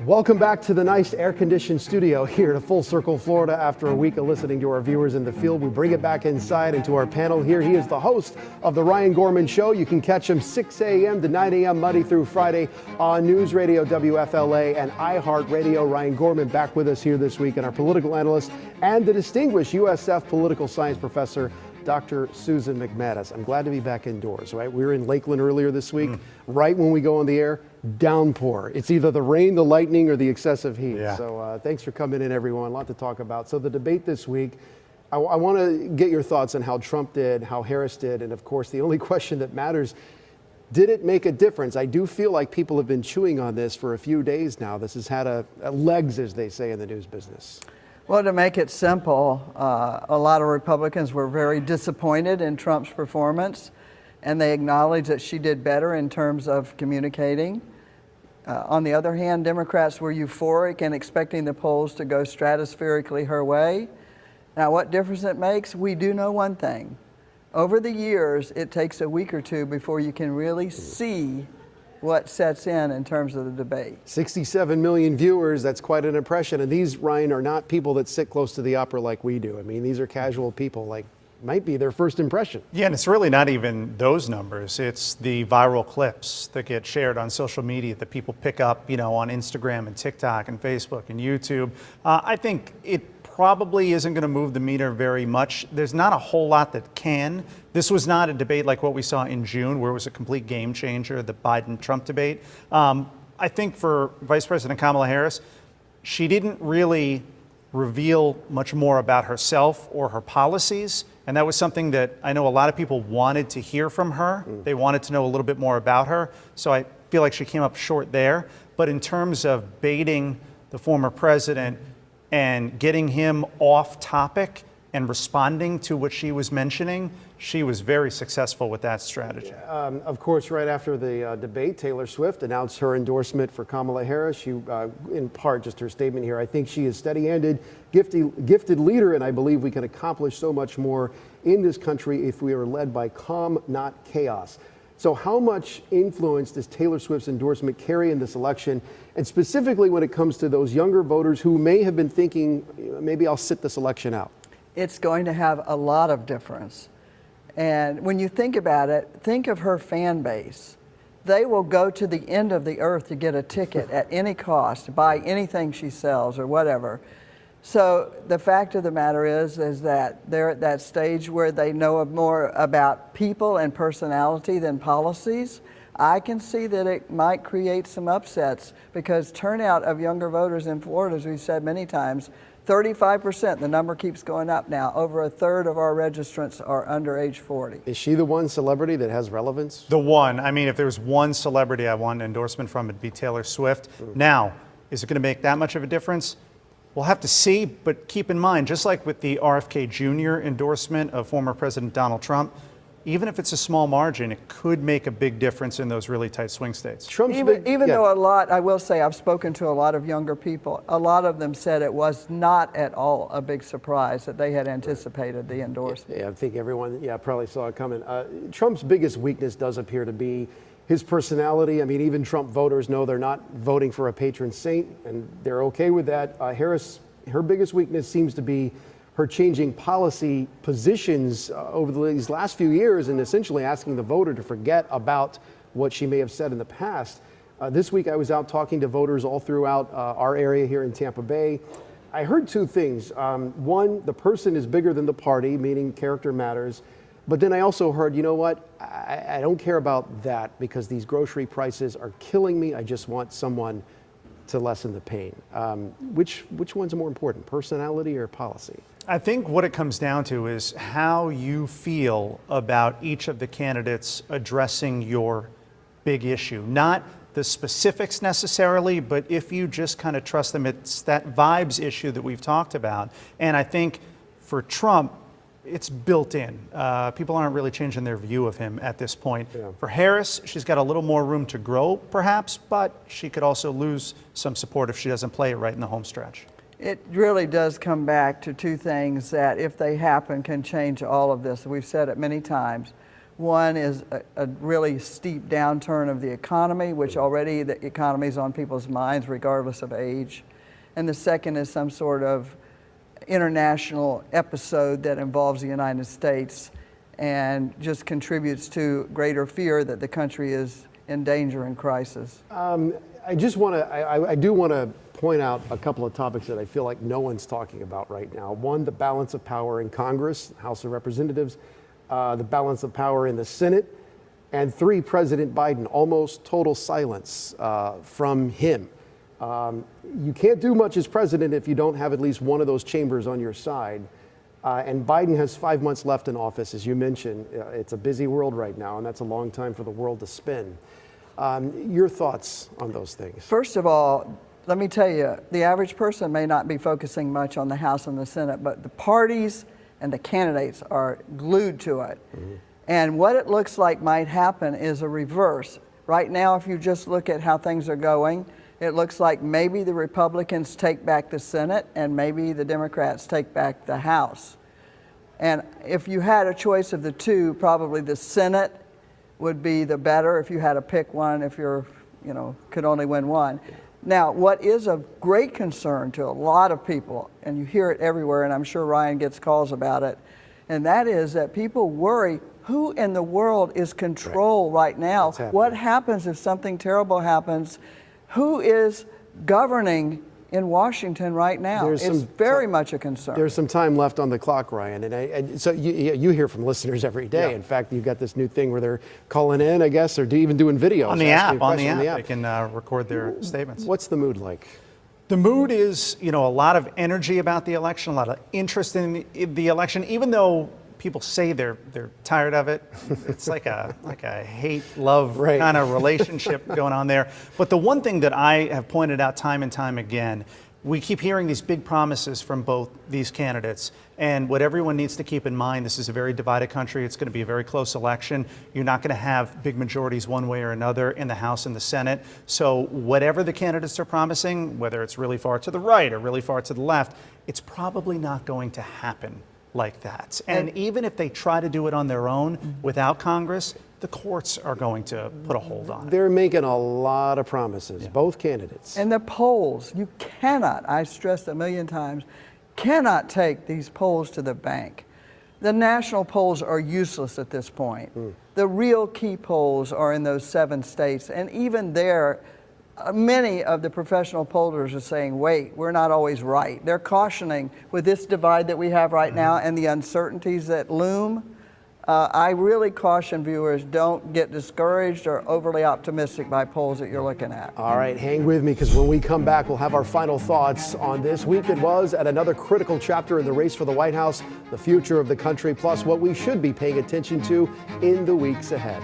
Welcome back to the nice air-conditioned studio here at Full Circle, Florida. After a week of listening to our viewers in the field, we bring it back inside into our panel here. He is the host of the Ryan Gorman Show. You can catch him 6 a.m. to 9 a.m. Monday through Friday on News Radio WFLA and iHeartRadio. Ryan Gorman back with us here this week, and our political analyst and the distinguished USF political science professor, Dr. Susan MacManus. I'm glad to be back indoors, right? We were in Lakeland earlier this week. Right when we go on the air, downpour. It's either the rain, the lightning, or the excessive heat. Yeah. So thanks for coming in, everyone. A lot to talk about. So the debate this week, I want to get your thoughts on how Trump did, how Harris did, and of course, the only question that matters, did it make a difference? I do feel like people have been chewing on this for a few days now. This has had a legs, as they say in the news business. Well, to make it simple, a lot of Republicans were very disappointed in Trump's performance, and they acknowledged that she did better in terms of communicating. On the other hand, Democrats were euphoric and expecting the polls to go stratospherically her way. Now, what difference it makes? We do know one thing. Over the years, it takes a week or two before you can really see what sets in terms of the debate. 67 million viewers, that's quite an impression. And these, Ryan, are not people that sit close to the opera like we do. I mean, these are casual people, like might be their first impression. Yeah, and it's really not even those numbers. It's the viral clips that get shared on social media that people pick up, on Instagram and TikTok and Facebook and YouTube. I think it probably isn't going to move the meter very much. There's not a whole lot that can. This was not a debate like what we saw in June, where it was a complete game changer, the Biden-Trump debate. I think for Vice President Kamala Harris, she didn't really reveal much more about herself or her policies. And that was something that I know a lot of people wanted to hear from her. They wanted to know a little bit more about her. So I feel like she came up short there. But in terms of baiting the former president and getting him off topic and responding to what she was mentioning, she was very successful with that strategy. Of course, right after the debate, Taylor Swift announced her endorsement for Kamala Harris. She, in part, just her statement here, I think she is steady-handed, gifted leader, and I believe we can accomplish so much more in this country if we are led by calm, not chaos. So how much influence does Taylor Swift's endorsement carry in this election? And specifically when it comes to those younger voters who may have been thinking, maybe I'll sit this election out. It's going to have a lot of difference. And when you think about it, think of her fan base. They will go to the end of the earth to get a ticket at any cost, buy anything she sells or whatever. So the fact of the matter is that they're at that stage where they know more about people and personality than policies. I can see that it might create some upsets because turnout of younger voters in Florida, as we've said many times, 35%, the number keeps going up now. Over a third of our registrants are under age 40. Is she the one celebrity that has relevance? The one. I mean, if there was one celebrity I want an endorsement from, it'd be Taylor Swift. Now, is it going to make that much of a difference? We'll have to see, but keep in mind, just like with the RFK Jr. endorsement of former President Donald Trump, even if it's a small margin, it could make a big difference in those really tight swing states. Even though a lot, I will say, I've spoken to a lot of younger people, a lot of them said it was not at all a big surprise that they had anticipated the endorsement. Yeah, I think everyone, probably saw it coming. Trump's biggest weakness does appear to be his personality. I mean, even Trump voters know they're not voting for a patron saint, and they're okay with that. Harris, her biggest weakness seems to be her changing policy positions over these last few years and essentially asking the voter to forget about what she may have said in the past. This week I was out talking to voters all throughout our area here in Tampa Bay. I heard two things. One, the person is bigger than the party, meaning character matters. But then I also heard, you know what, I don't care about that because these grocery prices are killing me. I just want someone to lessen the pain. Which one's more important, personality or policy? I think what it comes down to is how you feel about each of the candidates addressing your big issue. Not the specifics necessarily, but if you just kind of trust them, it's that vibes issue that we've talked about. And I think for Trump, it's built in. People aren't really changing their view of him at this point. Yeah. For Harris, she's got a little more room to grow, perhaps, but she could also lose some support if she doesn't play it right in the home stretch. It really does come back to two things that, if they happen, can change all of this. We've said it many times. One is a really steep downturn of the economy, which already the economy is on people's minds regardless of age. And the second is some sort of international episode that involves the United States and just contributes to greater fear that the country is in danger and crisis. I do want to point out a couple of topics that I feel like no one's talking about right now. One, the balance of power in Congress, House of Representatives, the balance of power in the Senate, and three, President Biden, almost total silence from him. You can't do much as president if you don't have at least one of those chambers on your side. And Biden has 5 months left in office, as you mentioned. It's a busy world right now, and that's a long time for the world to spin. Your thoughts on those things? First of all, let me tell you, the average person may not be focusing much on the House and the Senate, but the parties and the candidates are glued to it. Mm-hmm. And what it looks like might happen is a reverse. Right now, if you just look at how things are going, it looks like maybe the Republicans take back the Senate and maybe the Democrats take back the House. And if you had a choice of the two, probably the Senate would be the better if you had to pick one, if you're, could only win one. Now, what is of great concern to a lot of people, and you hear it everywhere, and I'm sure Ryan gets calls about it, and that is that people worry, who in the world is control right now? What happens if something terrible happens? Who is governing in Washington right now? It's very much a concern. There's some time left on the clock, Ryan. And so you hear from listeners every day. Yeah. In fact, you've got this new thing where they're calling in, I guess, or even doing videos. On the app. They can record their statements. What's the mood like? The mood is, a lot of energy about the election, a lot of interest in the election, even though people say they're tired of it. It's like a hate-love kind of relationship going on there. But the one thing that I have pointed out time and time again, we keep hearing these big promises from both these candidates. And what everyone needs to keep in mind, this is a very divided country. It's going to be a very close election. You're not going to have big majorities one way or another in the House and the Senate. So whatever the candidates are promising, whether it's really far to the right or really far to the left, it's probably not going to happen like that. And even if they try to do it on their own without Congress, the courts are going to put a hold on it. They're making a lot of promises, both candidates. And the polls, you cannot, I stressed a million times, cannot take these polls to the bank. The national polls are useless at this point. The real key polls are in those 7 states, and even there, many of the professional pollsters are saying, wait, we're not always right. They're cautioning with this divide that we have right now and the uncertainties that loom. I really caution viewers, don't get discouraged or overly optimistic by polls that you're looking at. All right, hang with me, because when we come back, we'll have our final thoughts on this week it was at another critical chapter in the race for the White House, the future of the country, plus what we should be paying attention to in the weeks ahead.